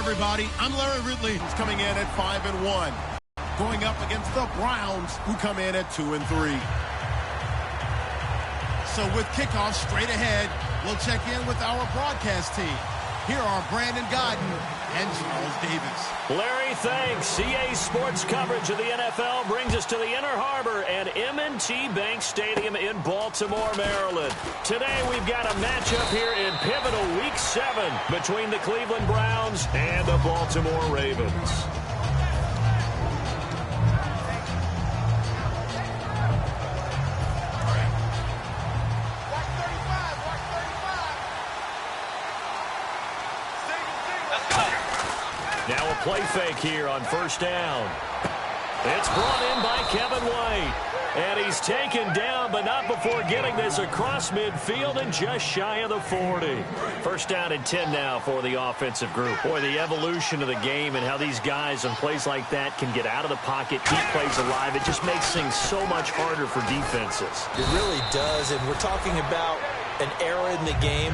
everybody. I'm Larry Ridley, who's coming in at 5-1. Going up against the Browns, who come in at 2-3. So with kickoff straight ahead, we'll check in with our broadcast team. Here are Brandon Godden and Charles Davis. Larry, thanks. CA Sports coverage of the NFL brings us to the Inner Harbor and M&T Bank Stadium in Baltimore, Maryland. Today we've got a matchup here in pivotal Week 7 between the Cleveland Browns and the Baltimore Ravens. Now a play fake here on first down. It's brought in by Kevin White. And he's taken down, but not before getting this across midfield and just shy of the 40. First down and 10 now for the offensive group. Boy, the evolution of the game and how these guys on plays like that can get out of the pocket, keep plays alive. It just makes things so much harder for defenses. It really does, and we're talking about an era in the game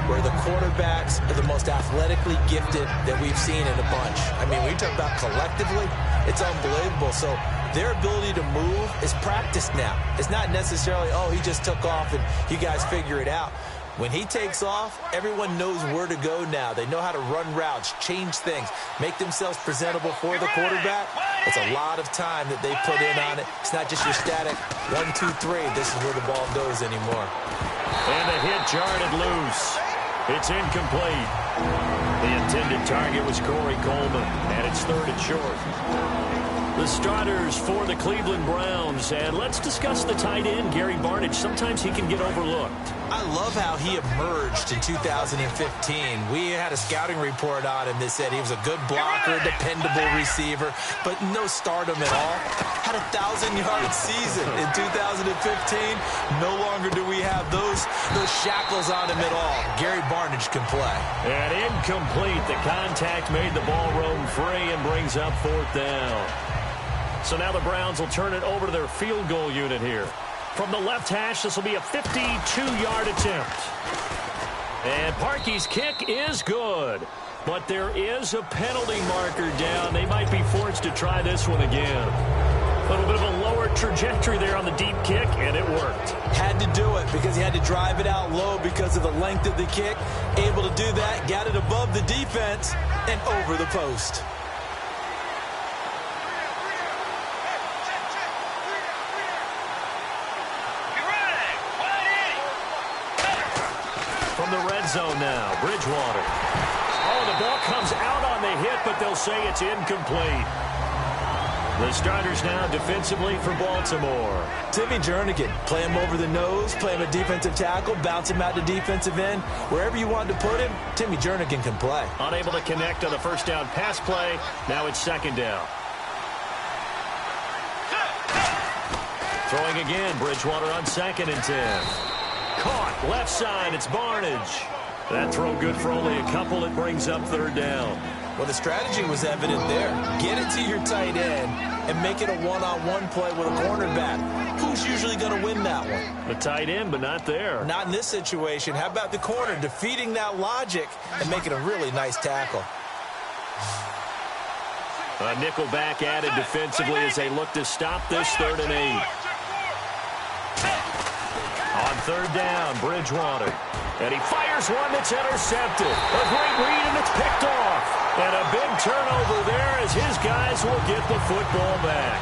where the quarterbacks are the most athletically gifted that we've seen in a bunch. I mean, when you talk about collectively, it's unbelievable. So their ability to move is practiced now. It's not necessarily, oh, he just took off and you guys figure it out. When he takes off, everyone knows where to go now. They know how to run routes, change things, make themselves presentable for the quarterback. It's a lot of time that they put in on it. It's not just your static 1, 2, 3. This is where the ball goes anymore. And the hit jarred loose. It's incomplete. The intended target was Corey Coleman, and it's 3rd and short. The starters for the Cleveland Browns, and let's discuss the tight end, Gary Barnidge. Sometimes he can get overlooked. I love how he emerged in 2015. We had a scouting report on him that said he was a good blocker, dependable receiver, but no stardom at all. Had a 1,000-yard season in 2015. No longer do we have those shackles on him at all. Gary Barnidge can play. And incomplete. The contact made the ball roam free and brings up 4th down. So now the Browns will turn it over to their field goal unit here. From the left hash, this will be a 52-yard attempt. And Parkey's kick is good. But there is a penalty marker down. They might be forced to try this one again. A little bit of a lower trajectory there on the deep kick, and it worked. Had to do it because he had to drive it out low because of the length of the kick. Able to do that, got it above the defense and over the post. From the red zone now, Bridgewater. Oh, the ball comes out on the hit, but they'll say it's incomplete. The starters now defensively for Baltimore. Timmy Jernigan, play him over the nose, play him a defensive tackle, bounce him out to defensive end. Wherever you want to put him, Timmy Jernigan can play. Unable to connect on the first down pass play. Now it's 2nd down. Throwing again, Bridgewater on 2nd and 10. Caught, left side, it's Barnidge. That throw good for only a couple. It brings up 3rd down. Well, the strategy was evident there. Get it to your tight end and make it a one-on-one play with a cornerback. Who's usually going to win that one? The tight end, but not there. Not in this situation. How about the corner defeating that logic and making a really nice tackle? A nickel back added defensively as they look to stop this 3rd and 8. On 3rd down, Bridgewater. And he fires one that's intercepted. A great read, and it's picked off. And a big turnover there as his guys will get the football back.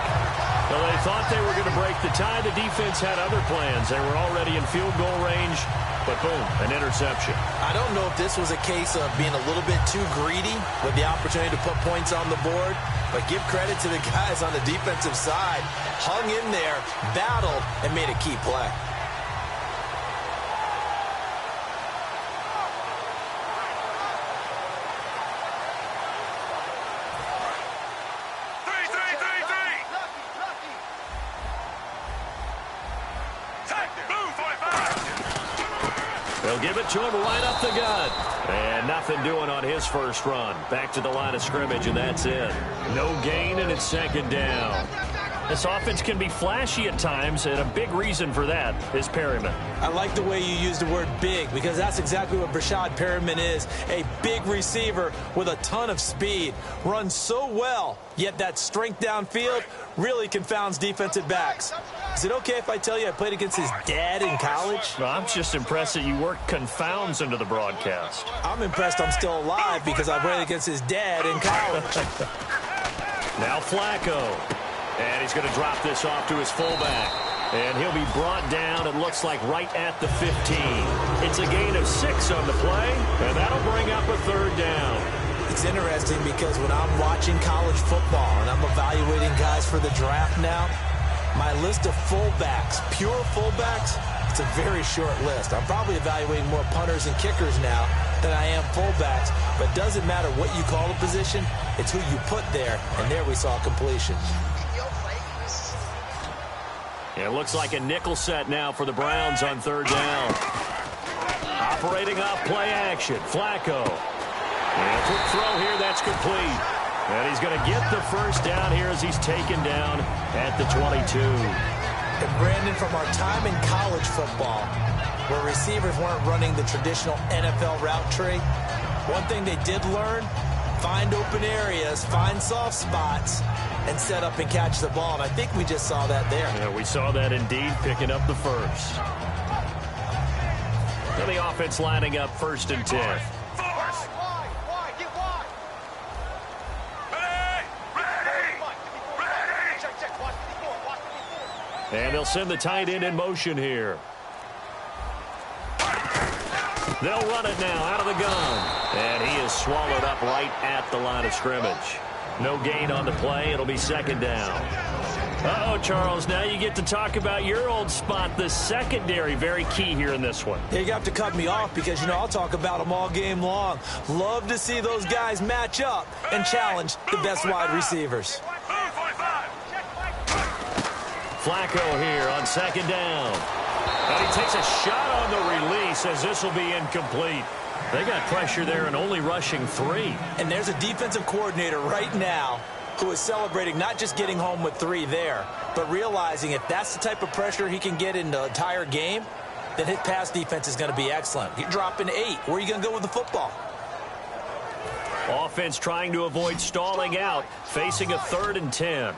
Well, they thought they were going to break the tie. The defense had other plans. They were already in field goal range. But boom, an interception. I don't know if this was a case of being a little bit too greedy with the opportunity to put points on the board. But give credit to the guys on the defensive side. Hung in there, battled, and made a key play. They'll give it to him right up the gut. And nothing doing on his first run. Back to the line of scrimmage, and that's it. No gain, and it's 2nd down. This offense can be flashy at times, and a big reason for that is Perryman. I like the way you use the word big, because that's exactly what Brashad Perryman is. A big receiver with a ton of speed. Runs so well, yet that strength downfield really confounds defensive backs. Is it okay if I tell you I played against his dad in college? Well, I'm just impressed that you work confounds into the broadcast. I'm impressed I'm still alive because I played against his dad in college. Now Flacco. And he's going to drop this off to his fullback. And he'll be brought down, it looks like, right at the 15. It's a gain of 6 on the play, and that'll bring up a 3rd down. It's interesting because when I'm watching college football and I'm evaluating guys for the draft now, my list of fullbacks, pure fullbacks, it's a very short list. I'm probably evaluating more punters and kickers now than I am fullbacks, but it doesn't matter what you call a position, it's who you put there, and there we saw completion. It looks like a nickel set now for the Browns on 3rd down. Operating off play action, Flacco. And a quick throw here, that's complete. And he's going to get the 1st down here as he's taken down at the 22. And Brandon, from our time in college football, where receivers weren't running the traditional NFL route tree, one thing they did learn, find open areas, find soft spots, and set up and catch the ball. And I think we just saw that there. Yeah, we saw that indeed, picking up the 1st. And the offense lining up 1st and 10. And they'll send the tight end in motion here. They'll run it now out of the gun. And he is swallowed up right at the line of scrimmage. No gain on the play. It'll be 2nd down. Uh-oh, Charles. Now you get to talk about your old spot, the secondary. Very key here in this one. Yeah, you have to cut me off because, you know, I'll talk about them all game long. Love to see those guys match up and challenge the best wide receivers. Flacco here on 2nd down. And he takes a shot on the release as this will be incomplete. They got pressure there and only rushing 3. And there's a defensive coordinator right now who is celebrating not just getting home with 3 there, but realizing if that's the type of pressure he can get in the entire game, then his pass defense is going to be excellent. You're dropping 8. Where are you going to go with the football? Offense trying to avoid stalling out, facing a 3rd and 10.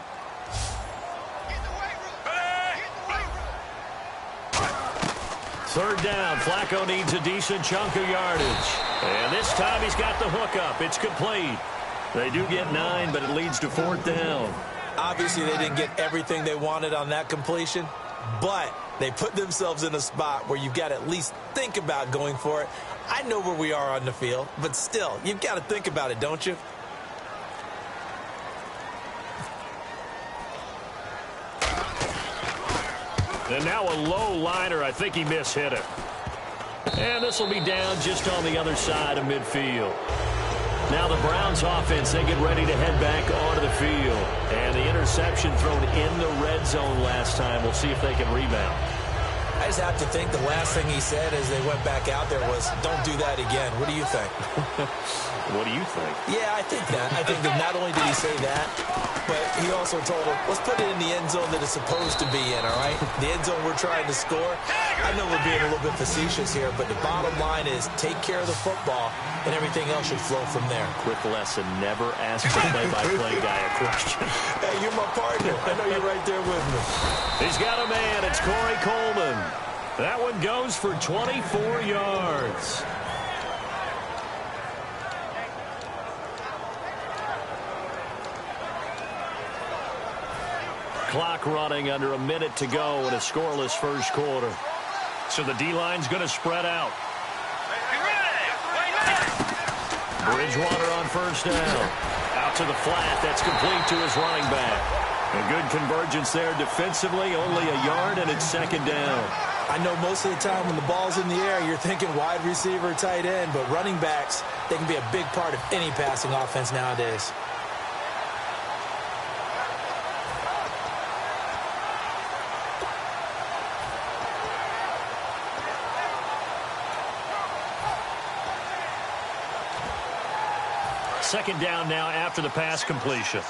Third down, Flacco needs a decent chunk of yardage. And this time he's got the hook up. It's complete. They do get 9, but it leads to 4th down. Obviously, they didn't get everything they wanted on that completion, but they put themselves in a spot where you've got to at least think about going for it. I know where we are on the field, but still, you've got to think about it, don't you? And now a low liner. I think he mishit it. And this will be down just on the other side of midfield. Now the Browns offense, they get ready to head back onto the field. And the interception thrown in the red zone last time. We'll see if they can rebound. I just have to think the last thing he said as they went back out there was, don't do that again. What do you think? What do you think? Yeah, I think that. I think that not only did he say that, but he also told him, let's put it in the end zone that it's supposed to be in, all right? The end zone we're trying to score. I know we're being a little bit facetious here, but the bottom line is take care of the football, and everything else should flow from there. Quick lesson, never ask the play-by-play guy a question. Hey, you're my partner. I know you're right there with me. He's got a man. It's Corey Coleman. That one goes for 24 yards. Clock running, under a minute to go in a scoreless first quarter. So the D-line's going to spread out. Bridgewater on 1st down. Out to the flat. That's complete to his running back. A good convergence there defensively. Only a yard, and it's 2nd down. I know most of the time when the ball's in the air, you're thinking wide receiver, tight end, but running backs, they can be a big part of any passing offense nowadays. Second down now after the pass completion.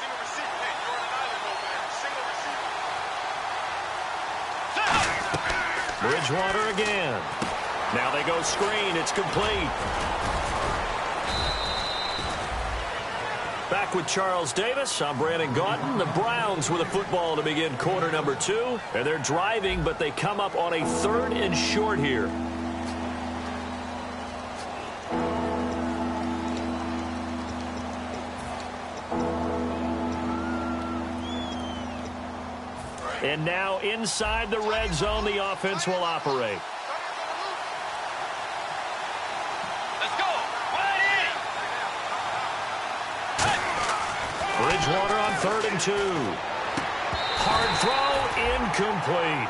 Bridgewater again. Now they go screen. It's complete. Back with Charles Davis. I'm Brandon Gaudin. The Browns with a football to begin quarter number 2. And they're driving, but they come up on a 3rd and short here. And now inside the red zone, the offense will operate. Let's go. Bridgewater on 3rd and 2. Hard throw, incomplete.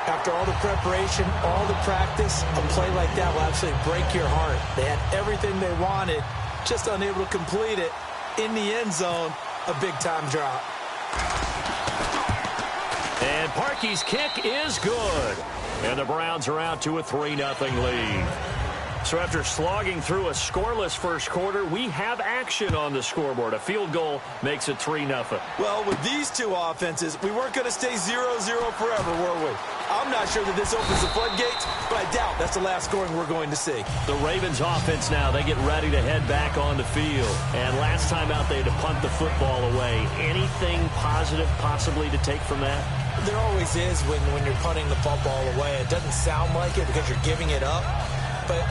After all the preparation, all the practice, a play like that will absolutely break your heart. They had everything they wanted, just unable to complete it. In the end zone, a big-time drop. And Parkey's kick is good. And the Browns are out to a 3-0 lead. So after slogging through a scoreless first quarter, we have action on the scoreboard. A field goal makes it 3-0. Well, with these two offenses, we weren't going to stay 0-0 forever, were we? I'm not sure that this opens the floodgates, but I doubt that's the last scoring we're going to see. The Ravens offense now, they get ready to head back on the field. And last time out, they had to punt the football away. Anything positive possibly to take from that? There always is when you're punting the football away. It doesn't sound like it because you're giving it up, but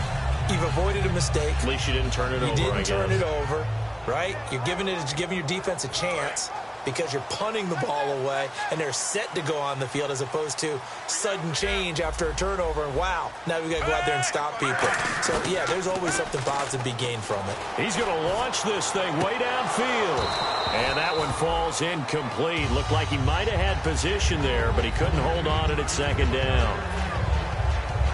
you've avoided a mistake. At least you didn't turn it over, You didn't turn it over, right? You're giving your defense a chance because you're punting the ball away, and they're set to go on the field as opposed to sudden change after a turnover, and wow, now we got to go out there and stop people. So, yeah, there's always something positive to be gained from it. He's going to launch this thing way downfield. And that one falls incomplete. Looked like he might have had position there, but he couldn't hold on at 2nd down.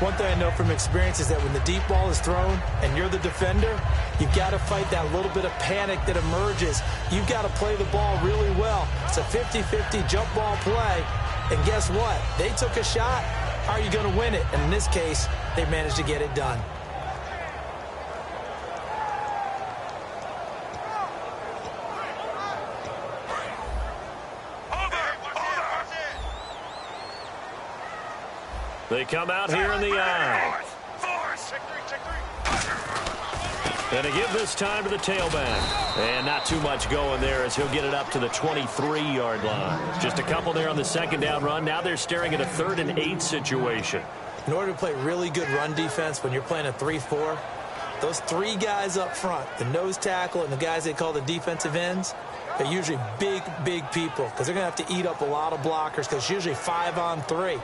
One thing I know from experience is that when the deep ball is thrown and you're the defender, you've got to fight that little bit of panic that emerges. You've got to play the ball really well. It's a 50-50 jump ball play. And guess what? They took a shot. How are you going to win it? And in this case, they managed to get it done. They come out here in the eye. And they give this time to the tailback. And not too much going there as he'll get it up to the 23-yard line. Just a couple there on the 2nd down run. Now they're staring at a 3rd and 8 situation. In order to play really good run defense when you're playing a 3-4, those 3 guys up front, the nose tackle and the guys they call the defensive ends, they're usually big, big people because they're going to have to eat up a lot of blockers because it's usually 5-on-3.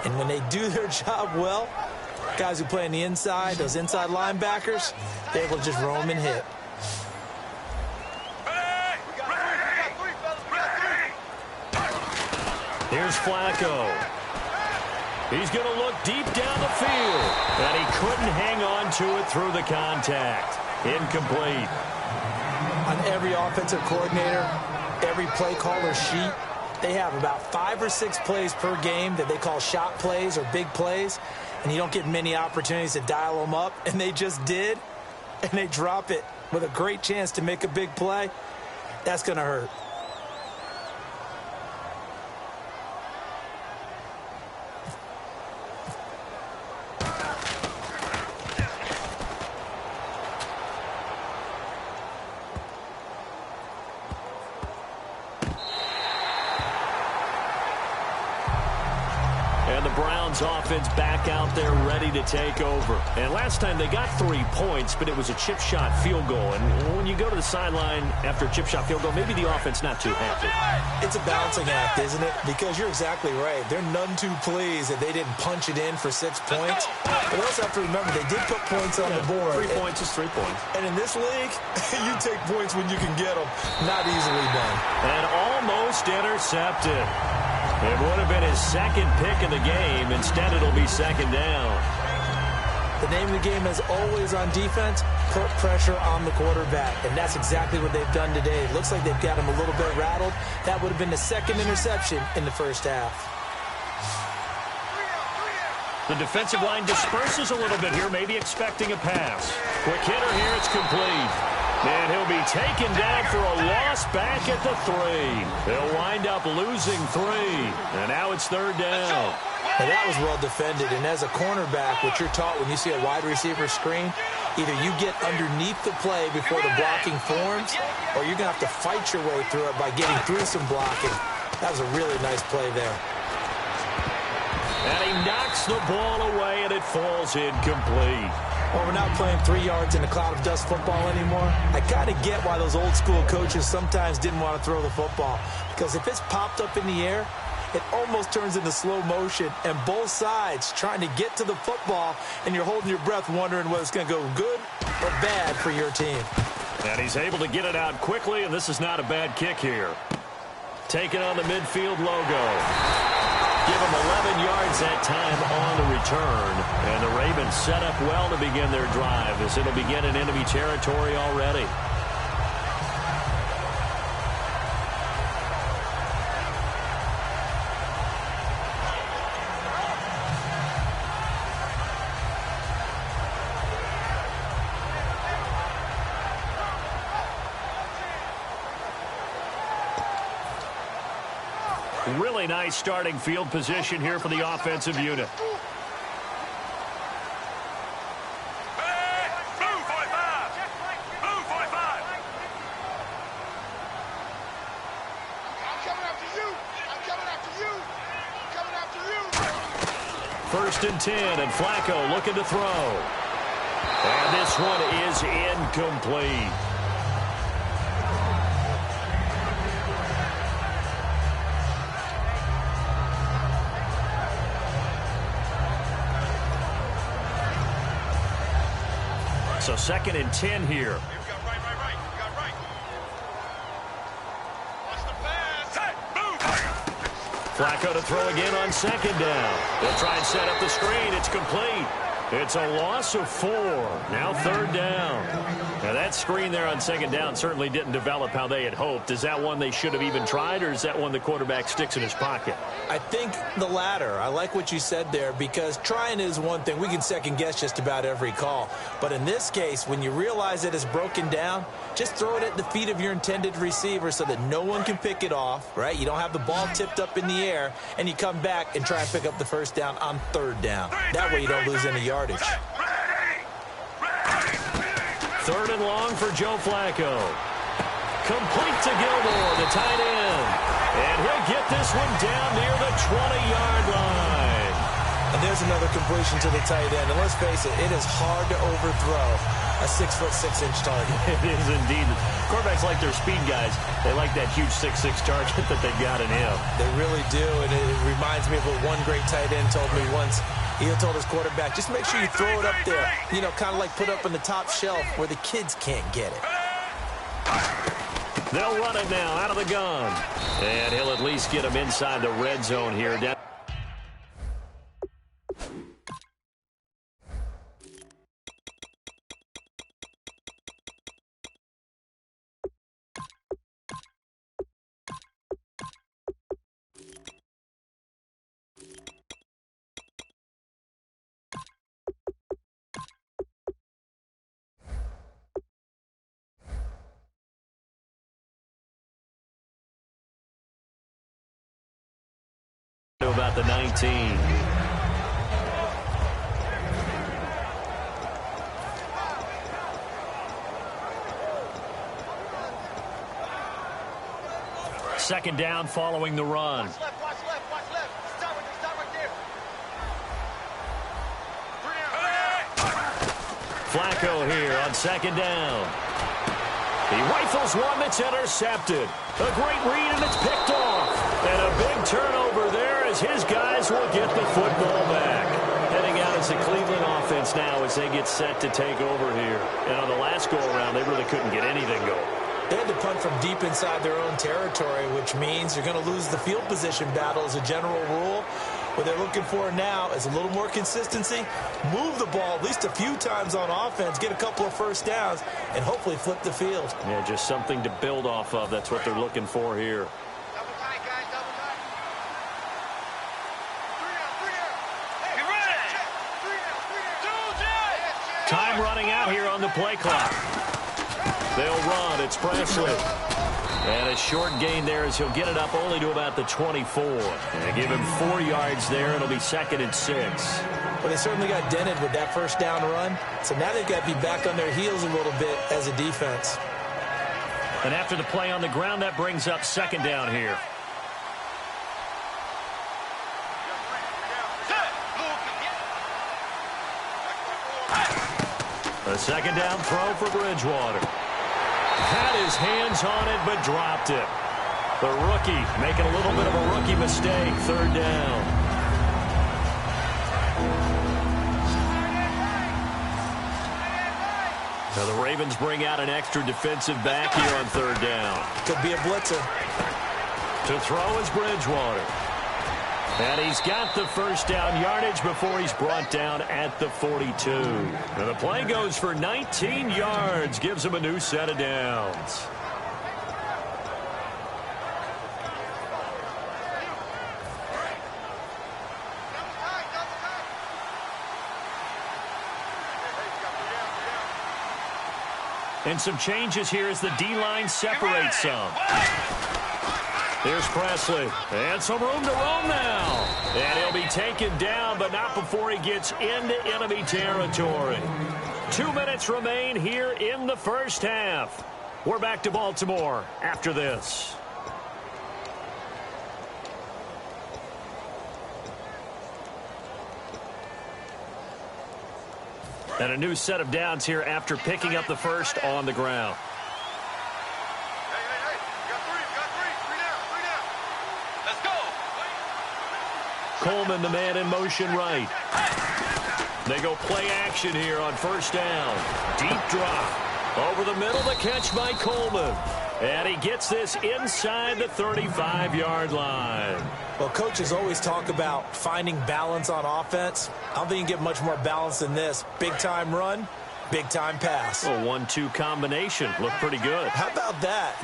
And when they do their job well, guys who play on the inside, those inside linebackers, they're able to just roam and hit. Here's Flacco. He's going to look deep down the field. And he couldn't hang on to it through the contact. Incomplete. On every offensive coordinator, every play caller sheet, they have about 5 or 6 plays per game that they call shot plays or big plays, and you don't get many opportunities to dial them up, and they just did, and they drop it with a great chance to make a big play. That's going to hurt. And the Browns offense back out there ready to take over. And last time they got 3 points, but it was a chip shot field goal. And when you go to the sideline after a chip shot field goal, maybe the offense not too happy. It's a balancing act, isn't it? Because you're exactly right. They're none too pleased that they didn't punch it in for 6 points. But we also have to remember they did put points on the board. 3 points is 3 points. And in this league, you take points when you can get them. Not easily done. And almost intercepted. It would have been his 2nd pick in the game. Instead, it'll be 2nd down. The name of the game is always on defense, put pressure on the quarterback. And that's exactly what they've done today. It looks like they've got him a little bit rattled. That would have been the 2nd interception in the first half. The defensive line disperses a little bit here, maybe expecting a pass. Quick hitter here, it's complete. And he'll be taken down for a loss back at the 3. They'll wind up losing 3. And now it's third down. Now that was well defended. And as a cornerback, what you're taught when you see a wide receiver screen, either you get underneath the play before the blocking forms, or you're going to have to fight your way through it by getting through some blocking. That was a really nice play there. And he knocks the ball away, and it falls incomplete. Well, we're not playing 3 yards in a cloud of dust football anymore. I kind of get why those old school coaches sometimes didn't want to throw the football. Because if it's popped up in the air, it almost turns into slow motion. And both sides trying to get to the football, and you're holding your breath wondering whether it's going to go good or bad for your team. And he's able to get it out quickly, and this is not a bad kick here. Taking on the midfield logo. Give him 11 yards that time on the return. And the Ravens set up well to begin their drive as it'll begin in enemy territory already. Really nice starting field position here for the offensive unit. First and 10, and Flacco looking to throw. And this one is incomplete. So second and 10 here. Flacco to throw again on second down. They'll try and set up the screen. It's complete. It's a loss of 4. Now third down. Now that screen there on second down certainly didn't develop how they had hoped. Is that one they should have even tried, or is that one the quarterback sticks in his pocket? I think the latter. I like what you said there, because trying is one thing. We can second guess just about every call. But in this case, when you realize it is broken down, just throw it at the feet of your intended receiver so that no one can pick it off, right? You don't have the ball tipped up in the air, and you come back and try and pick up the first down on third down. That way you don't lose any yardage. Third and long for Joe Flacco. Complete to Gilmore, the tight end. And he'll get this one down near the 20-yard line. And there's another completion to the tight end. And let's face it, it is hard to overthrow a 6'6" target. It is indeed. Quarterbacks like their speed guys. They like that huge 6'6" target that they got in him. They really do, and it reminds me of what one great tight end told me once. He told his quarterback, just make sure you throw it up there, you know, kind of like put up on the top shelf where the kids can't get it. They'll run it now out of the gun. And he'll at least get him inside the red zone here. About the 19. Second down following the run. Watch left, watch left, watch left. Stop right there. Flacco here on second down. He rifles one that's intercepted. A great read, and it's picked off. And a big turnover there as his guys will get the football back. Heading out as the Cleveland offense now as they get set to take over here. And on the last go-around, they really couldn't get anything going. They had to punt from deep inside their own territory, which means you're going to lose the field position battle as a general rule. What they're looking for now is a little more consistency, move the ball at least a few times on offense, get a couple of first downs, and hopefully flip the field. Yeah, just something to build off of. That's what they're looking for here. Double tight, guys, double tight. Get ready. Time running out here on the play clock. They'll run. It's Presley. And a short gain there as he'll get it up only to about the 24. And give him 4 yards there. It'll be 2nd and 6. Well, they certainly got dented with that first down run. So now they've got to be back on their heels a little bit as a defense. And after the play on the ground, that brings up 2nd down here. A 2nd down throw for Bridgewater. Had his hands on it, but dropped it. The rookie making a little bit of a rookie mistake. 3rd down. Now the Ravens bring out an extra defensive back here on 3rd down. Could be a blitzer. To throw is Bridgewater. And he's got the first down yardage before he's brought down at the 42. And the play goes for 19 yards. Gives him a new set of downs. And some changes here as the D-line separates some. Here's Presley. And some room to roam now. And he'll be taken down, but not before he gets into enemy territory. 2 minutes remain here in the first half. We're back to Baltimore after this. And a new set of downs here after picking up the first on the ground. Coleman, the man in motion right. They go play action here on 1st down. Deep drop. Over the middle, the catch by Coleman. And he gets this inside the 35-yard line. Well, coaches always talk about finding balance on offense. I don't think you can get much more balance than this. Big-time run, big-time pass. A 1-2 combination. Looked pretty good. How about that?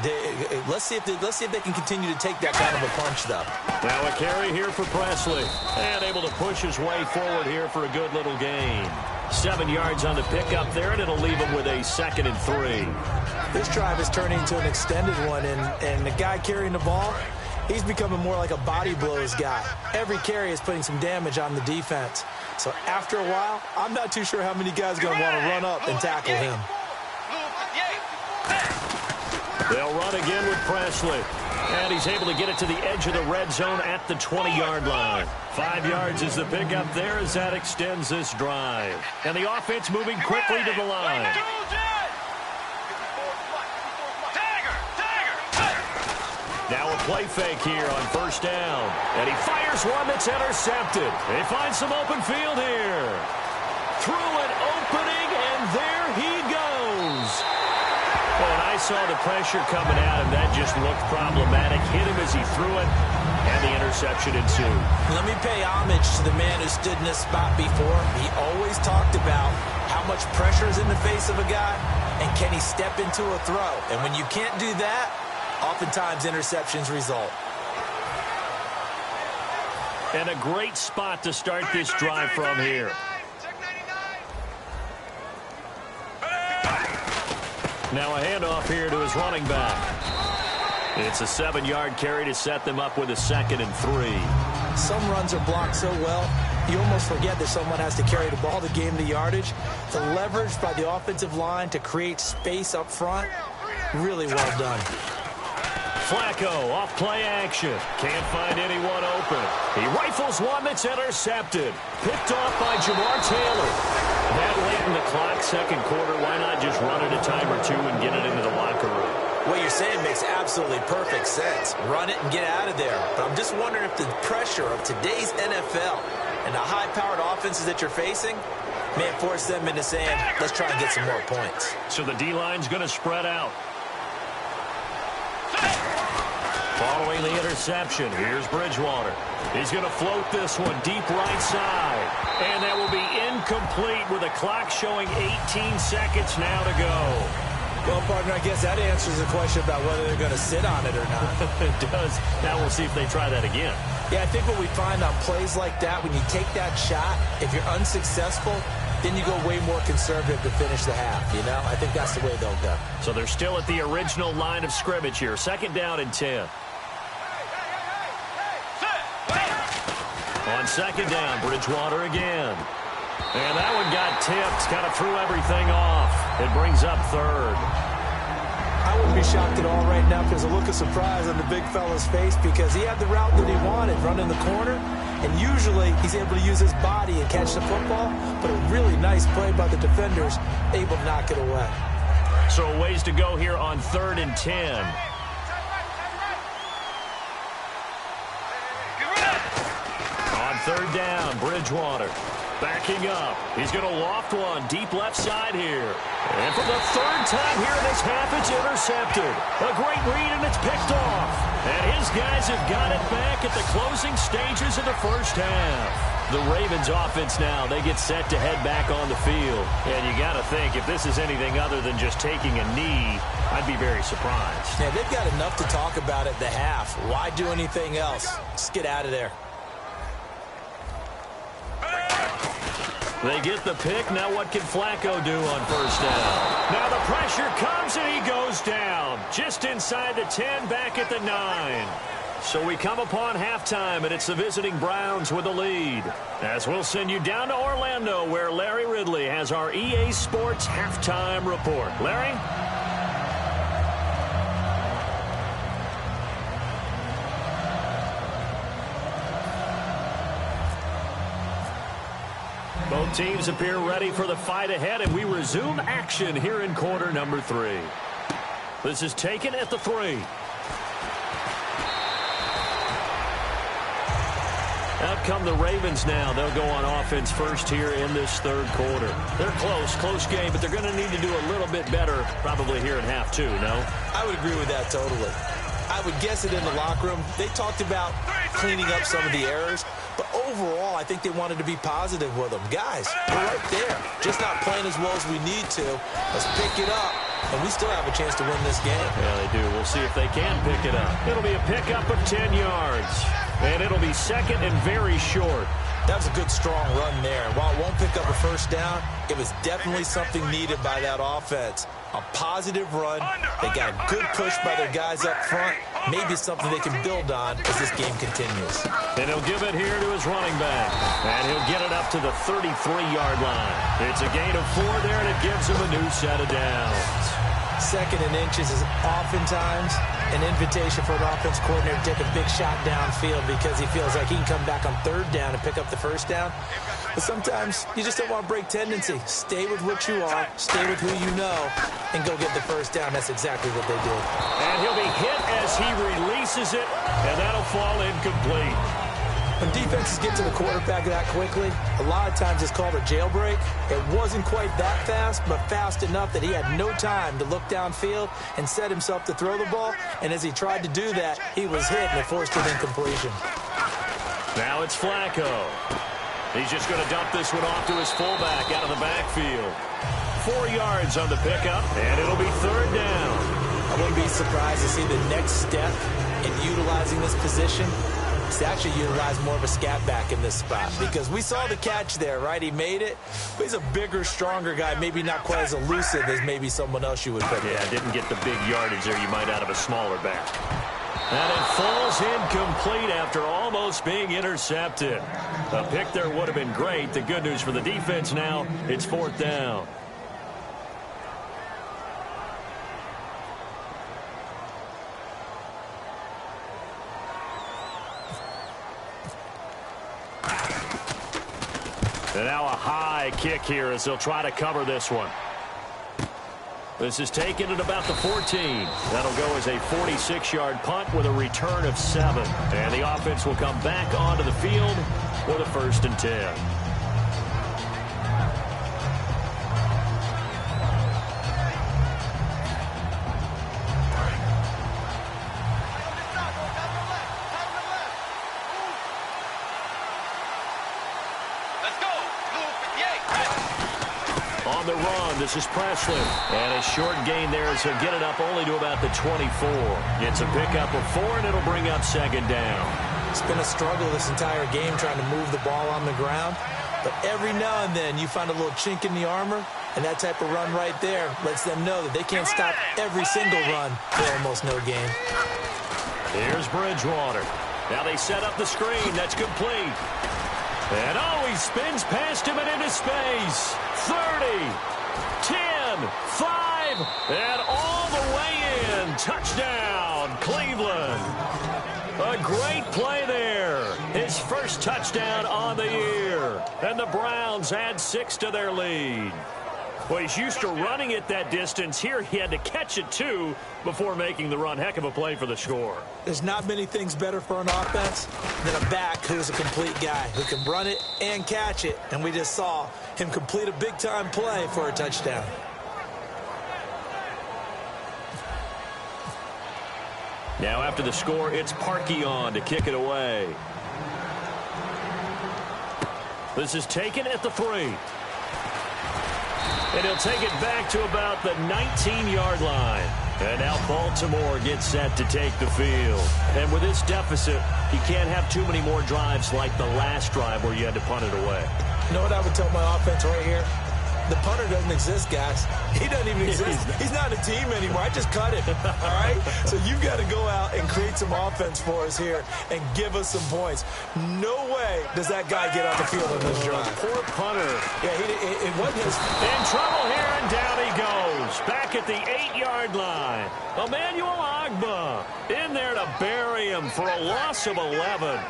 Let's see if they can continue to take that kind of a punch, though. Now a carry here for Presley. And able to push his way forward here for a good little gain. 7 yards on the pickup there, and it'll leave him with a 2nd and 3. This drive is turning into an extended one, and the guy carrying the ball, he's becoming more like a body blows guy. Every carry is putting some damage on the defense. So after a while, I'm not too sure how many guys are going to want to run up and tackle him. They'll run again with Presley. And he's able to get it to the edge of the red zone at the 20-yard line. 5 yards is the pickup there as that extends this drive. And the offense moving quickly to the line. Now a play fake here on 1st down. And he fires one that's intercepted. They find some open field here. Through an opening, and there he goes. Well, and I saw the pressure coming at him. That just looked problematic. Hit him as he threw it, and the interception ensued. Let me pay homage to the man who stood in this spot before. He always talked about how much pressure is in the face of a guy, and can he step into a throw. And when you can't do that, oftentimes interceptions result. And a great spot to start this drive from here. Now a handoff here to his running back. It's a 7-yard carry to set them up with a 2nd and 3. Some runs are blocked so well, you almost forget that someone has to carry the ball to gain the yardage. The leverage by the offensive line to create space up front, really well done. Flacco off play action. Can't find anyone open. He rifles one that's intercepted. Picked off by Jamar Taylor. That late in the clock, 2nd quarter, why not just run it a time or two and get it into the locker room? What you're saying makes absolutely perfect sense. Run it and get out of there. But I'm just wondering if the pressure of today's NFL and the high-powered offenses that you're facing may force them into saying, let's try and get some more points. So the D-line's going to spread out. Following the interception, here's Bridgewater. He's going to float this one deep right side. And that will be incomplete with the clock showing 18 seconds now to go. Well, partner, I guess that answers the question about whether they're going to sit on it or not. It does. Now we'll see if they try that again. Yeah, I think what we find on plays like that, when you take that shot, if you're unsuccessful, then you go way more conservative to finish the half, you know? I think that's the way they'll go. So they're still at the original line of scrimmage here. 2nd down and 10. On 2nd down, Bridgewater again. And that one got tipped, kind of threw everything off. It brings up 3rd. I wouldn't be shocked at all right now if there's a look of surprise on the big fella's face because he had the route that he wanted, running the corner, and usually he's able to use his body and catch the football, but a really nice play by the defenders, able to knock it away. So a ways to go here on 3rd and 10. On 3rd down, Bridgewater. Backing up. He's going to loft one deep left side here. And for the 3rd time here in this half, it's intercepted. A great read, and it's picked off. And his guys have got it back at the closing stages of the 1st half. The Ravens offense now, they get set to head back on the field. And you got to think, if this is anything other than just taking a knee, I'd be very surprised. Yeah, they've got enough to talk about at the half. Why do anything else? Just get out of there. They get the pick. Now what can Flacco do on 1st down? Now the pressure comes and he goes down. Just inside the 10, back at the 9. So we come upon halftime, and it's the visiting Browns with the lead. As we'll send you down to Orlando, where Larry Ridley has our EA Sports halftime report. Larry? Both teams appear ready for the fight ahead, and we resume action here in quarter number 3. This is taken at the 3. Out come the Ravens now. They'll go on offense first here in this 3rd quarter. They're close game, but they're going to need to do a little bit better probably here in half 2, no? I would agree with that totally. I would guess it in the locker room. They talked about cleaning up some of the errors, but overall, I think they wanted to be positive with them. Guys, we're right there. Just not playing as well as we need to. Let's pick it up, and we still have a chance to win this game. Yeah, they do. We'll see if they can pick it up. It'll be a pickup of 10 yards, and it'll be 2nd and very short. That was a good, strong run there. While it won't pick up a 1st down, it was definitely something needed by that offense. A positive run. They got a good push by their guys up front. Maybe something they can build on as this game continues. And he'll give it here to his running back. And he'll get it up to the 33-yard line. It's a gain of 4 there, and it gives him a new set of downs. 2nd and inches is oftentimes an invitation for an offense coordinator to take a big shot downfield because he feels like he can come back on 3rd down and pick up the 1st down. But sometimes you just don't want to break tendency. Stay with what you are, stay with who you know, and go get the 1st down. That's exactly what they did. And he'll be hit as he releases it, and that'll fall incomplete. When defenses get to the quarterback that quickly, a lot of times it's called a jailbreak. It wasn't quite that fast, but fast enough that he had no time to look downfield and set himself to throw the ball. And as he tried to do that, he was hit and it forced an incompletion. Now it's Flacco. He's just going to dump this one off to his fullback out of the backfield. 4 yards on the pickup, and it'll be 3rd down. I wouldn't be surprised to see the next step in utilizing this position. To actually utilize more of a scat back in this spot because we saw the catch there, right? He made it, but he's a bigger, stronger guy, maybe not quite as elusive as maybe someone else you would pick. Yeah, didn't get the big yardage there you might out of a smaller back. And it falls incomplete after almost being intercepted. A pick there would have been great. The good news for the defense now, it's 4th down. And now a high kick here as they'll try to cover this one. This is taken at about the 14. That'll go as a 46-yard punt with a return of 7. And the offense will come back onto the field with a 1st and 10. On the run, this is Presley. And a short gain there as he'll get it up only to about the 24. It's a pickup of 4, and it'll bring up 2nd down. It's been a struggle this entire game trying to move the ball on the ground. But every now and then you find a little chink in the armor, and that type of run right there lets them know that they can't stop every single run for almost no gain. Here's Bridgewater. Now they set up the screen. That's complete. And he spins past him and into space. 30, 10, 5, and all the way in. Touchdown, Cleveland. A great play there. His first touchdown on the year. And the Browns add 6 to their lead. Well, he's used to running it that distance. Here he had to catch it, too, before making the run. Heck of a play for the score. There's not many things better for an offense than a back who's a complete guy who can run it and catch it. And we just saw him complete a big-time play for a touchdown. Now after the score, it's Parkey on to kick it away. This is taken at the 3. And he'll take it back to about the 19-yard line. And now Baltimore gets set to take the field. And with this deficit, you can't have too many more drives like the last drive where you had to punt it away. You know what I would tell my offense right here? The punter doesn't exist, guys. He doesn't even exist. He's not a team anymore. I just cut it, all right? So you've got to go out and create some offense for us here and give us some points. No way does that guy get on the field in this drive. Poor punter. Yeah, it wasn't his. In trouble here, and down he goes. Back at the 8-yard line. Emmanuel Ogbah in there to bury him for a loss of 11.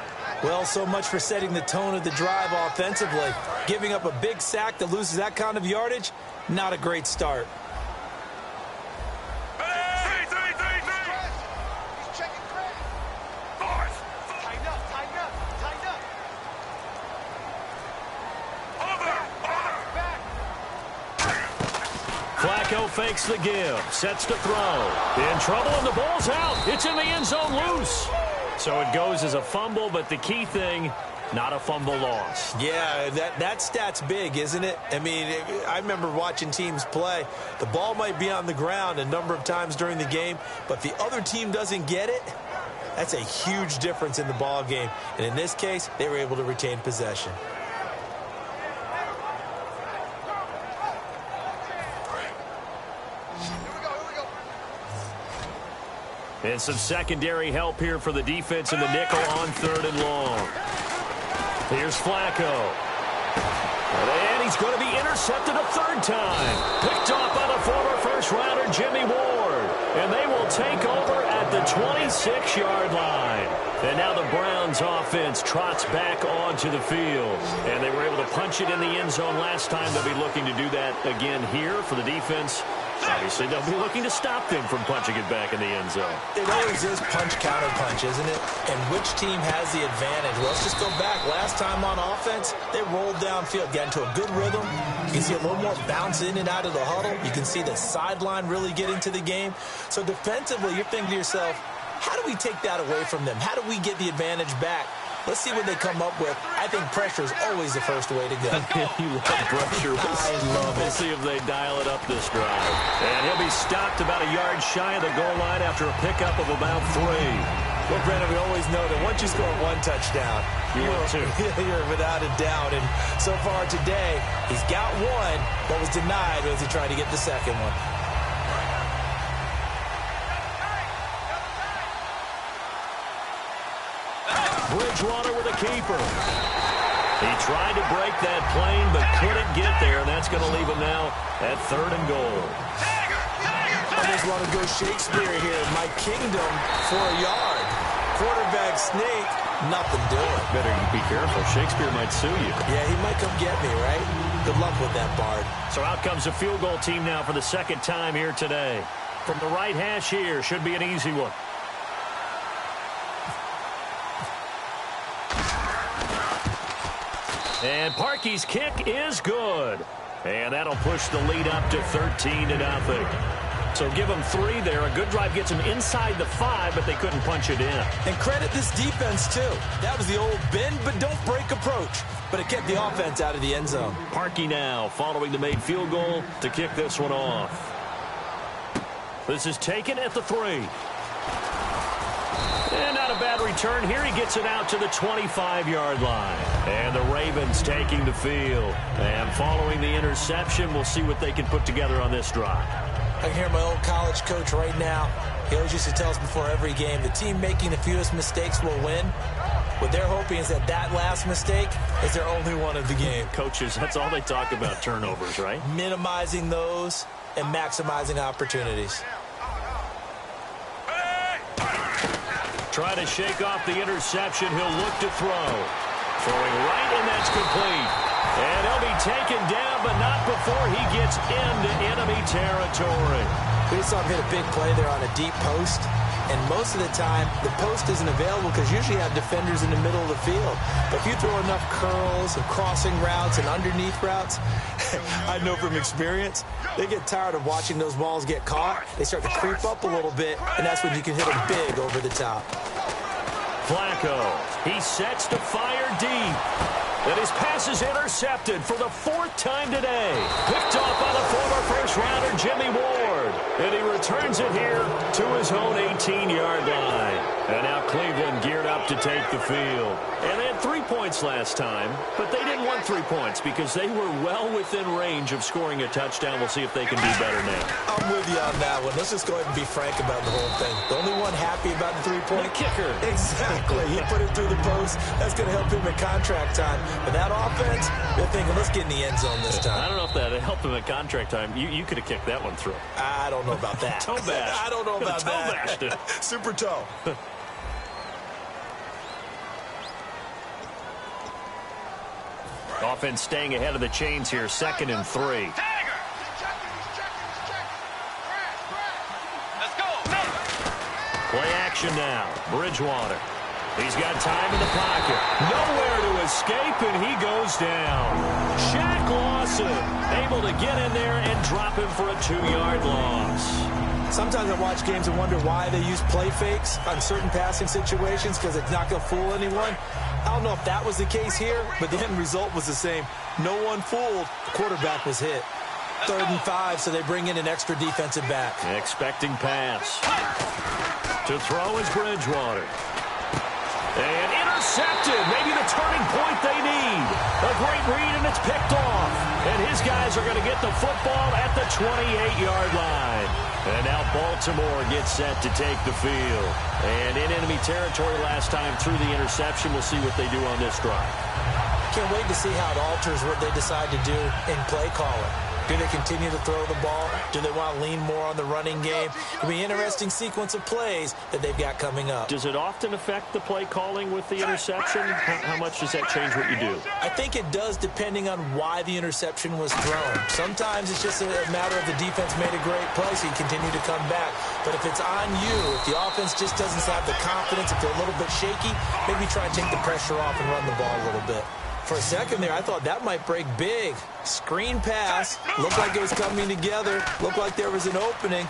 Well, so much for setting the tone of the drive offensively. Giving up a big sack that loses that kind of yardage, not a great start. He's checking Craig. Tighten up, tighten up, tighten up. Flacco fakes the give, sets to throw. In trouble, and the ball's out. It's in the end zone loose. So it goes as a fumble, but the key thing, not a fumble loss. Yeah, that stat's big, isn't it? I mean, I remember watching teams play. The ball might be on the ground a number of times during the game, but if the other team doesn't get it, that's a huge difference in the ball game. And in this case, they were able to retain possession. And some secondary help here for the defense in the nickel on 3rd and long. Here's Flacco. And he's going to be intercepted a 3rd time. Picked off by the former first-rounder Jimmy Ward. And they will take over at the 26-yard line. And now the Browns offense trots back onto the field. And they were able to punch it in the end zone last time. They'll be looking to do that again here for the defense. Obviously, they'll be looking to stop them from punching it back in the end zone. It always is punch-counter-punch, isn't it? And which team has the advantage? Well, let's just go back. Last time on offense, they rolled downfield, got into a good rhythm. You can see a little more bounce in and out of the huddle. You can see the sideline really get into the game. So defensively, you're thinking to yourself, how do we take that away from them? How do we get the advantage back? Let's see what they come up with. I think pressure is always the first way to go. You love pressure. I love it. We'll see if they dial it up this drive. And he'll be stopped about a yard shy of the goal line after a pickup of about 3. Well, Brandon, we always know that once you score 1 touchdown, you're without a doubt. And so far today, he's got 1, but was denied as he tried to get the second one. Bridgewater with a keeper. He tried to break that plane, but couldn't get there, and that's going to leave him now at 3rd and goal. I just want to go Shakespeare here. My kingdom for a yard. Quarterback sneak, nothing doing. Better be careful. Shakespeare might sue you. Yeah, he might come get me, right? Good luck with that, Bard. So out comes a field goal team now for the 2nd time here today. From the right hash here, should be an easy one. And Parkey's kick is good. And that'll push the lead up to 13-0. So give them 3 there. A good drive gets them inside the 5, but they couldn't punch it in. And credit this defense, too. That was the old bend but don't break approach. But it kept the offense out of the end zone. Parkey now following the made field goal to kick this one off. This is taken at the 3. And not a bad return here. He gets it out to the 25-yard line. And the Ravens taking the field. And following the interception, we'll see what they can put together on this drive. I can hear my old college coach right now. He always used to tell us before every game, the team making the fewest mistakes will win. What they're hoping is that last mistake is their only one of the game. Coaches, that's all they talk about, turnovers, right? Minimizing those and maximizing opportunities. Try to shake off the interception. He'll look to throw. Throwing right, and that's complete. And he'll be taken down, but not before he gets into enemy territory. We just saw him hit a big play there on a deep post. And most of the time, the post isn't available because you usually have defenders in the middle of the field. But if you throw enough curls and crossing routes and underneath routes, I know from experience, they get tired of watching those balls get caught. They start to creep up a little bit, and that's when you can hit them big over the top. Flacco, he sets to fire deep. And his pass is intercepted for the 4th time today. Picked off by the former first-rounder Jimmy Ward. And he returns it here to his own 18-yard line. And now Cleveland geared up to take the field. And they had 3 points last time, but they didn't want 3 points because they were well within range of scoring a touchdown. We'll see if they can do better now. I'm with you on that one. Let's just go ahead and be frank about the whole thing. The only one happy about the 3-point kicker. Exactly. He put it through the post. That's going to help him at contract time. But that offense, they're thinking, let's get in the end zone this time. I don't know if that helped him at contract time. You could have kicked that one through. I don't know about that. Toe bash. I don't know about toe that. Bashed. Super toe. Offense staying ahead of the chains here, 2nd and 3. Let's go. Play action now. Bridgewater. He's got time in the pocket. Nowhere to escape, and he goes down. Shaq Lawson able to get in there and drop him for a 2-yard loss. Sometimes I watch games and wonder why they use play fakes on certain passing situations because it's not going to fool anyone. I don't know if that was the case here, but the end result was the same. No one fooled. The quarterback was hit. 3rd and 5, so they bring in an extra defensive back. Expecting pass. To throw is Bridgewater. And intercepted. Maybe the turning point they need. A great read, and it's picked off. And his guys are going to get the football at the 28-yard line. And now Baltimore gets set to take the field. And in enemy territory last time through the interception. We'll see what they do on this drive. Can't wait to see how it alters what they decide to do in play calling. Do they continue to throw the ball? Do they want to lean more on the running game? It'll be an interesting sequence of plays that they've got coming up. Does it often affect the play calling with the interception? How much does that change what you do? I think it does depending on why the interception was thrown. Sometimes it's just a matter of the defense made a great play, so you continue to come back. But if it's on you, if the offense just doesn't have the confidence, if they're a little bit shaky, maybe try and take the pressure off and run the ball a little bit. For a second there, I thought that might break big. Screen pass. Looked like it was coming together. Looked like there was an opening.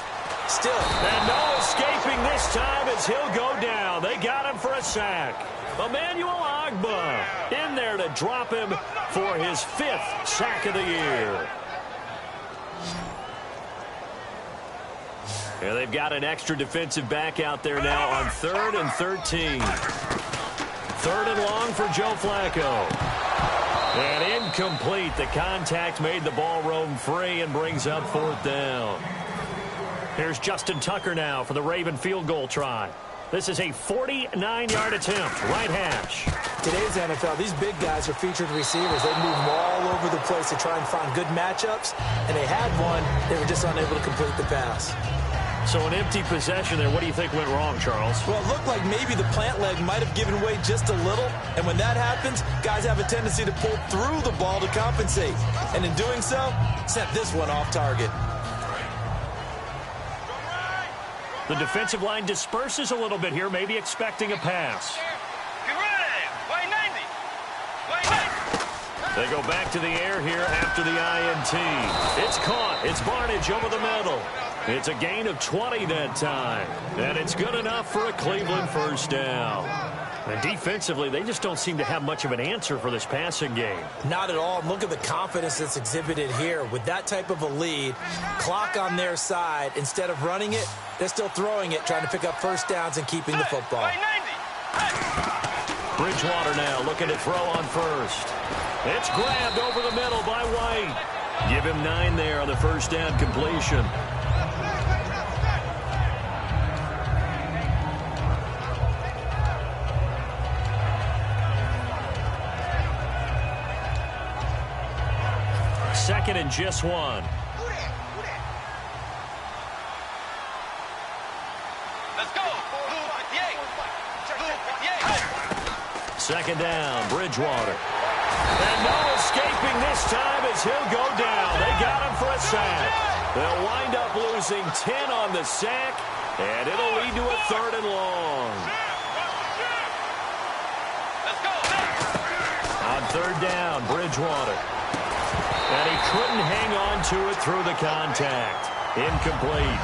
Still. And no escaping this time as he'll go down. They got him for a sack. Emmanuel Ogbah in there to drop him for his 5th sack of the year. And they've got an extra defensive back out there now on 3rd and 13. 3rd and long for Joe Flacco. And incomplete. The contact made the ball roam free and brings up 4th down. Here's Justin Tucker now for the Raven field goal try. This is a 49-yard attempt. Right hash. Today's NFL, these big guys are featured receivers. They move all over the place to try and find good matchups. And they had one. They were just unable to complete the pass. So an empty possession there. What do you think went wrong, Charles? Well, it looked like maybe the plant leg might have given way just a little. And when that happens, guys have a tendency to pull through the ball to compensate. And in doing so, sent this one off target. The defensive line disperses a little bit here, maybe expecting a pass. Get ready. Way 90. Way 90. They go back to the air here after the INT. It's caught. It's Barnage over the middle. It's a gain of 20 that time. And it's good enough for a Cleveland first down. And defensively, they just don't seem to have much of an answer for this passing game. Not at all. Look at the confidence that's exhibited here. With that type of a lead, clock on their side, instead of running it, they're still throwing it, trying to pick up first downs and keeping the football. Way 90. Bridgewater now looking to throw on first. It's grabbed over the middle by White. Give him 9 there on the first down completion. Second and just 1. Let's go. Second down, Bridgewater. And no escaping this time as he'll go down. They got him for a sack. They'll wind up losing 10 on the sack, and it'll lead to a 3rd and long. Let's go. On 3rd down, Bridgewater. And he couldn't hang on to it through the contact. Incomplete.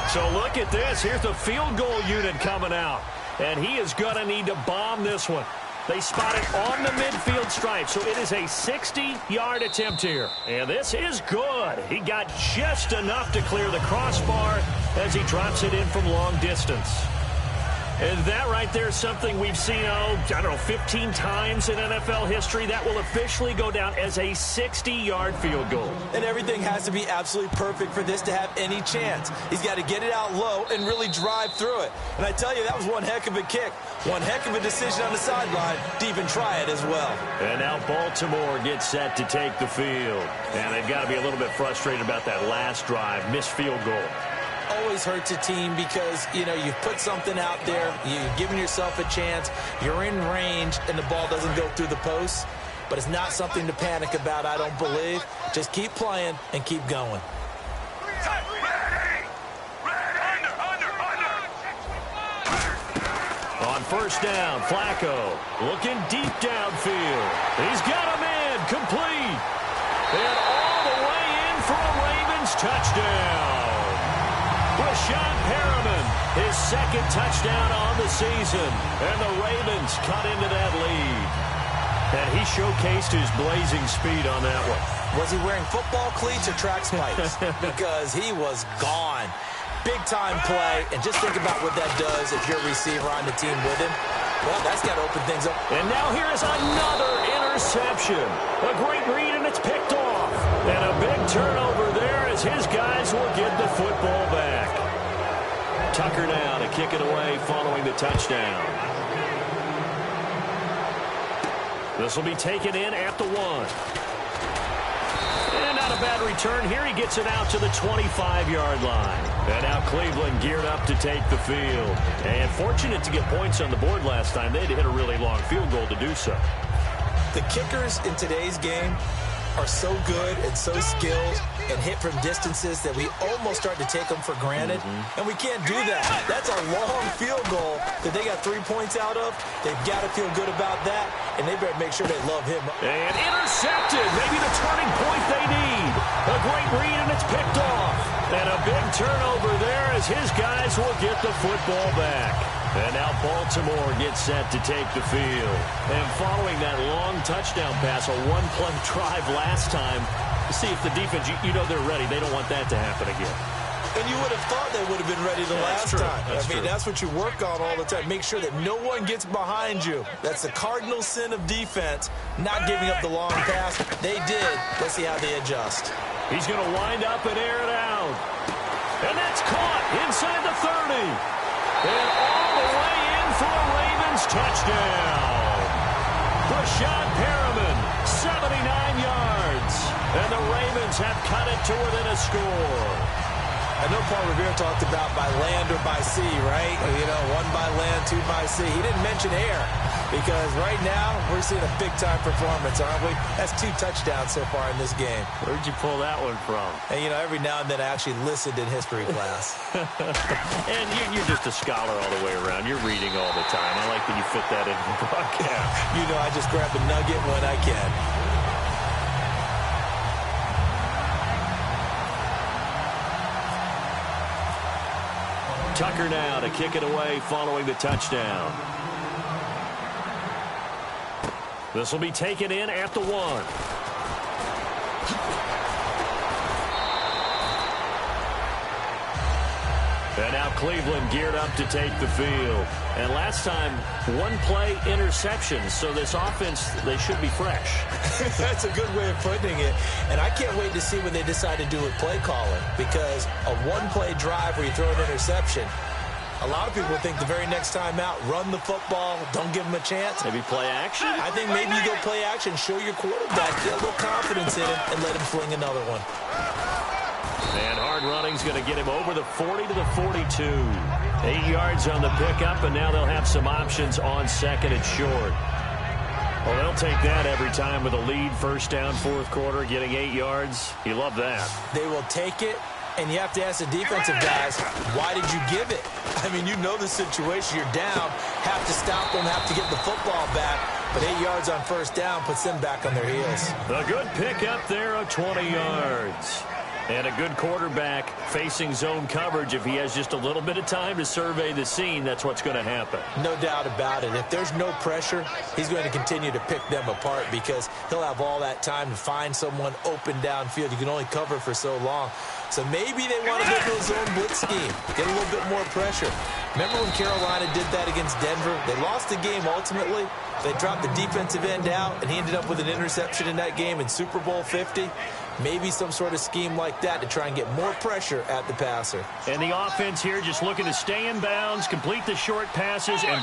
So look at this. Here's the field goal unit coming out. And he is going to need to bomb this one. They spot it on the midfield stripe, so it is a 60-yard attempt here. And this is good. He got just enough to clear the crossbar as he drops it in from long distance. And that right there is something we've seen, 15 times in NFL history. That will officially go down as a 60-yard field goal. And everything has to be absolutely perfect for this to have any chance. He's got to get it out low and really drive through it. And I tell you, that was one heck of a kick. One heck of a decision on the sideline to even try it as well. And now Baltimore gets set to take the field. And they've got to be a little bit frustrated about that last drive, missed field goal. Always hurts a team because, you've put something out there, you've given yourself a chance, you're in range, and the ball doesn't go through the post. But it's not something to panic about, I don't believe. Just keep playing and keep going. On first down, Flacco looking deep downfield. He's got him in, complete. And all the way in for a Ravens touchdown. Rashad Perriman, his 2nd touchdown on the season. And the Ravens cut into that lead. And he showcased his blazing speed on that one. Was he wearing football cleats or track spikes? Because he was gone. Big-time play. And just think about what that does if you're a receiver on the team with him. Well, that's got to open things up. And now here is another interception. A great read, and it's picked off. And a big turnover there as his guys will get the football back. Tucker now to kick it away following the touchdown. This will be taken in at the 1. And not a bad return here. He gets it out to the 25-yard line. And now Cleveland geared up to take the field. And fortunate to get points on the board last time. They had to hit a really long field goal to do so. The kickers in today's game are so good and so skilled and hit from distances that we almost start to take them for granted. And we can't do that. That's a long field goal that they got 3 points out of. They've got to feel good about that, and they better make sure they love him. And intercepted. Maybe the turning point they need. A great read, and it's picked off. And a big turnover there as his guys will get the football back. And now Baltimore gets set to take the field. And following that long touchdown pass, a one-play drive last time, see if the defense, they're ready. They don't want that to happen again. And you would have thought they would have been ready the last time. That's what you work on all the time. Make sure that no one gets behind you. That's the cardinal sin of defense, not giving up the long pass. They did. Let's see how they adjust. He's going to wind up and air it out. And that's caught inside the 30. And all the way in for a Ravens touchdown. Rashad Perriman, 79 yards. And the Ravens have cut it to within a score. I know Paul Revere talked about by land or by sea, right? One by land, two by sea. He didn't mention air because right now we're seeing a big-time performance, aren't we? That's 2 touchdowns so far in this game. Where'd you pull that one from? And, every now and then I actually listened in history class. And you're just a scholar all the way around. You're reading all the time. I like that you fit that in the broadcast. I just grab a nugget when I can. Tucker now to kick it away following the touchdown. This will be taken in at the 1. And now Cleveland geared up to take the field. And last time, one-play interception. So this offense, they should be fresh. That's a good way of putting it. And I can't wait to see what they decide to do with play calling. Because a one-play drive where you throw an interception, a lot of people think the very next time out, run the football, don't give them a chance. Maybe play action? I think maybe you go play action, show your quarterback, get a little confidence in him, and let him fling another one. And hard running's going to get him over the 40 to the 42. 8 yards on the pickup, and now they'll have some options on second and short. Well, they'll take that every time with a lead, first down, fourth quarter, getting 8 yards. You love that. They will take it, and you have to ask the defensive guys, why did you give it? I mean, you know the situation. You're down, have to stop them, have to get the football back. But 8 yards on first down puts them back on their heels. A good pickup there of 20 yards. And a good quarterback facing zone coverage. If he has just a little bit of time to survey the scene, that's what's going to happen. No doubt about it. If there's no pressure, he's going to continue to pick them apart because he'll have all that time to find someone open downfield. You can only cover for so long. So maybe they want to go to a zone blitz scheme, get a little bit more pressure. Remember when Carolina did that against Denver? They lost the game ultimately. They dropped the defensive end out, and he ended up with an interception in that game in Super Bowl 50. Maybe some sort of scheme like that to try and get more pressure at the passer. And the offense here just looking to stay in bounds, complete the short passes, and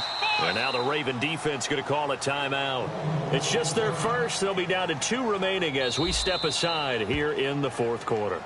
now the Raven defense going to call a timeout. It's just their first. They'll be down to 2 remaining as we step aside here in the fourth quarter.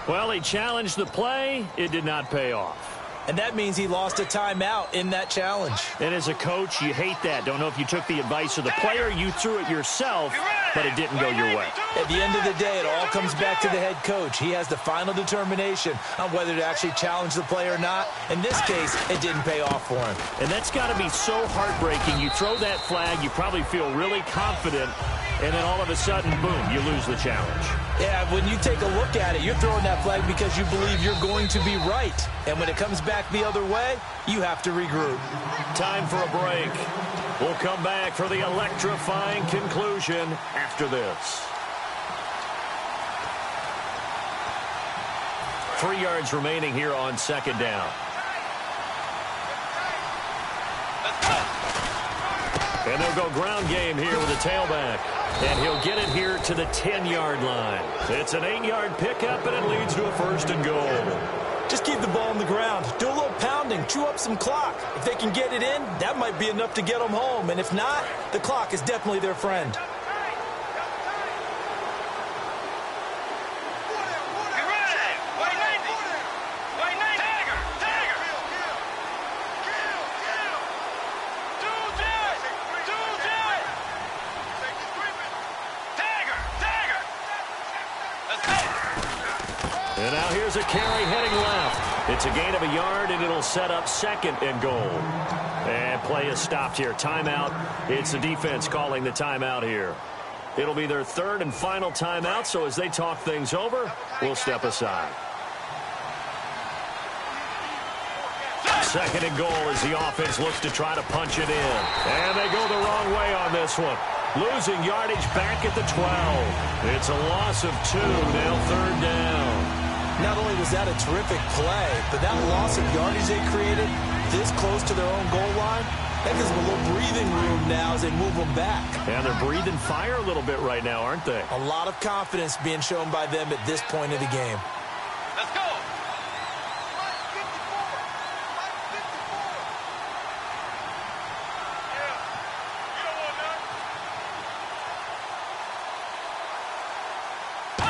Well, he challenged the play. It did not pay off. And that means he lost a timeout in that challenge. And as a coach, you hate that. Don't know if you took the advice of the player, you threw it yourself, but it didn't go your way. At the end of the day, it all comes back to the head coach. He has the final determination on whether to actually challenge the play or not. In this case, it didn't pay off for him. And that's got to be so heartbreaking. You throw that flag, you probably feel really confident, and then all of a sudden, boom, you lose the challenge. Yeah, when you take a look at it, you're throwing that flag because you believe you're going to be right. And when it comes back the other way, you have to regroup. Time for a break. We'll come back for the electrifying conclusion after this. 3 yards remaining here on second down. And they'll go ground game here with a tailback. And he'll get it here to the 10-yard line. It's an 8-yard pickup, and it leads to a first and goal. Just keep the ball on the ground. Do a little pounding. Chew up some clock. If they can get it in, that might be enough to get them home. And if not, the clock is definitely their friend. And now here's a carry heading left. It's a gain of a yard, and it'll set up second and goal. And play is stopped here. Timeout. It's the defense calling the timeout here. It'll be their third and final timeout, so as they talk things over, we'll step aside. Second and goal as the offense looks to try to punch it in. And they go the wrong way on this one. Losing yardage back at the 12. It's a loss of 2. Now third down. Not only was that a terrific play, but that loss of yardage they created this close to their own goal line, that gives them a little breathing room now as they move them back. And they're breathing fire a little bit right now, aren't they? A lot of confidence being shown by them at this point of the game. Let's go.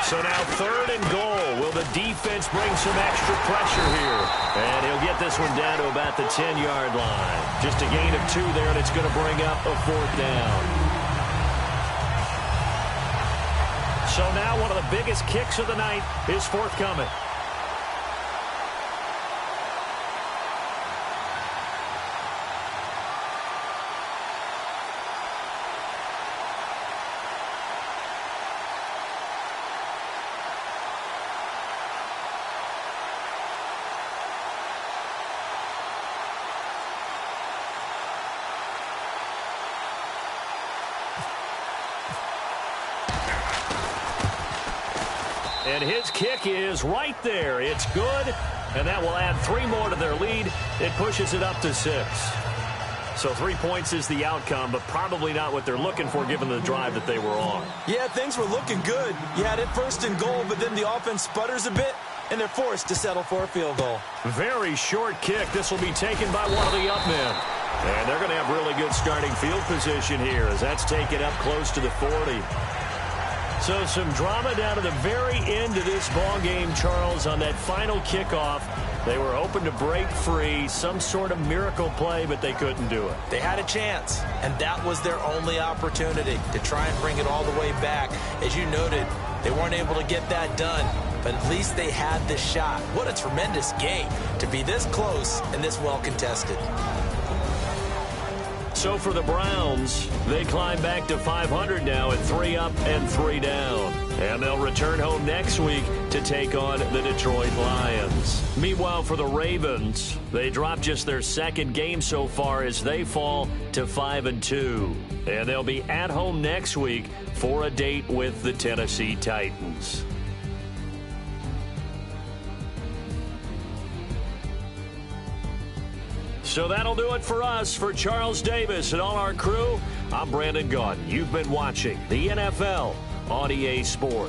So now third and goal. Will the defense bring some extra pressure here? And he'll get this one down to about the 10-yard line. Just a gain of 2 there, and it's going to bring up a fourth down. So now one of the biggest kicks of the night is forthcoming. And his kick is right there. It's good, and that will add 3 more to their lead. It pushes it up to 6. So 3 points is the outcome, but probably not what they're looking for given the drive that they were on. Yeah, things were looking good. You had it first and goal, but then the offense sputters a bit, and they're forced to settle for a field goal. Very short kick. This will be taken by one of the up men. And they're going to have really good starting field position here as that's taken up close to the 40. So some drama down to the very end of this ball game, Charles, on that final kickoff. They were hoping to break free, some sort of miracle play, but they couldn't do it. They had a chance, and that was their only opportunity to try and bring it all the way back. As you noted, they weren't able to get that done, but at least they had the shot. What a tremendous game to be this close and this well contested. So for the Browns, they climb back to 500 now at 3 up and 3 down. And they'll return home next week to take on the Detroit Lions. Meanwhile, for the Ravens, they dropped just their second game so far as they fall to 5-2. And they'll be at home next week for a date with the Tennessee Titans. So that'll do it for us. For Charles Davis and all our crew, I'm Brandon Gaudin. You've been watching the NFL on EA Sports.